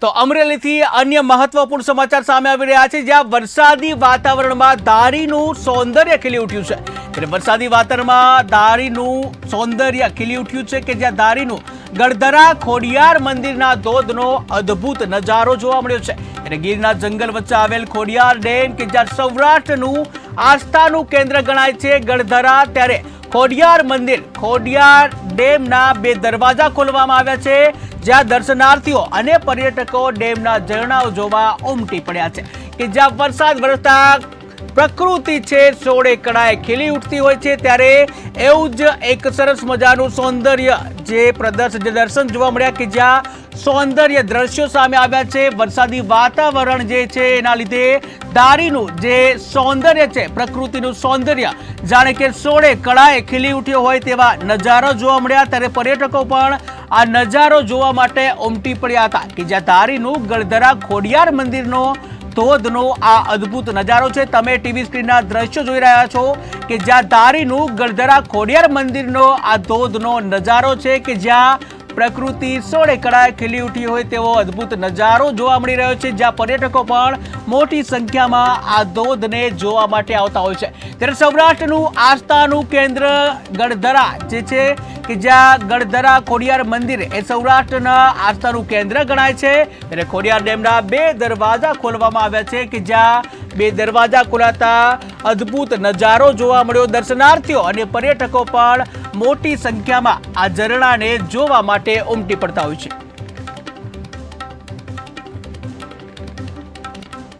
તો અમરેલીથી અન્ય મહત્વપૂર્ણ સમાચાર સામે આવી રહ્યા છે, જ્યાં વરસાદી વાતાવરણમાં ધારીનું સૌંદર્ય ખીલી ઉઠ્યું છે। એટલે વરસાદી વાતાવરણમાં ધારીનું સૌંદર્ય ખીલી ઉઠ્યું છે કે જ્યાં ધારીનું ગળધરા ખોડિયાર મંદિરના ધોધનો અદ્ભુત નજારો જોવા મળ્યો છે। એટલે ગીરના જંગલ વચ્ચે આવેલ ખોડિયાર ડેમ કે જ્યાં સૌરાષ્ટ્રનું આસ્થાનું કેન્દ્ર ગણાય છે ગળધરા, ત્યારે ખોડિયાર મંદિર ખોડિયાર ડેમના 2 દરવાજા ખોલવામાં આવ્યા છે, જ્યાં દર્શનાર્થીઓ અને પર્યટકો ડેમના ઝરણાઓ જોવા ઉમટી પડ્યા છે કે જ્યાં વરસાદ વરસતા પ્રકૃતિ છે સોળે કળાએ ખીલી ઉઠતી હોય છે। ત્યારે એવું જ એક સરસ મજાનું સૌંદર્ય દર્શન જોવા મળ્યા કે જ્યાં સૌંદર્ય દ્રશ્યો સામે આવ્યા છે। વરસાદી વાતાવરણ જે છે એના લીધે ધારીનું જે સૌંદર્ય છે, પ્રકૃતિનું સૌંદર્ય જાણે કે સોળે કળાએ ખીલી ઉઠ્યો હોય તેવા નજારો જોવા મળ્યા। ત્યારે પર્યટકો પણ આ નજારો જોવા માટે ઉમટી પડ્યા હતા કે જ્યાં ધારીનું ગળધરા ખોડિયાર મંદિરનો ધોધનો આ અદ્ભુત નજારો છે। તમે ટીવી સ્ક્રીનના દ્રશ્યો જોઈ રહ્યા છો કે જ્યાં ધારીનું ગળધરા ખોડિયાર મંદિરનો આ ધોધનો નજારો છે કે જ્યાં પ્રકૃતિ સોળે કળાએ ખીલી ઉઠી હોય તેવો અદ્ભુત નજારો જોવા મળી રહ્યો છે, જ્યાં પર્યટકો પણ મોટી સંખ્યામાં આ ધોધને જોવા માટે આવતા હોય છે। ત્યારે સૌરાષ્ટ્રનું આસ્થાનું કેન્દ્ર ગળધરા જે છે કે જ્યાં ગળધરા ખોડિયાર મંદિર એ સૌરાષ્ટ્રના આસ્થાનું કેન્દ્ર ગણાય છે। ત્યારે ખોડિયાર ડેમના 2 દરવાજા ખોલવામાં આવ્યા છે કે જ્યાં 2 દરવાજા ખોલાતા અદ્ભુત નજારો જોવા મળ્યો। દર્શનાર્થીઓ અને પર્યટકો પણ મોટી સંખ્યામાં આ ઝરણાને જોવા માટે ઉમટી પડતા હોય છે।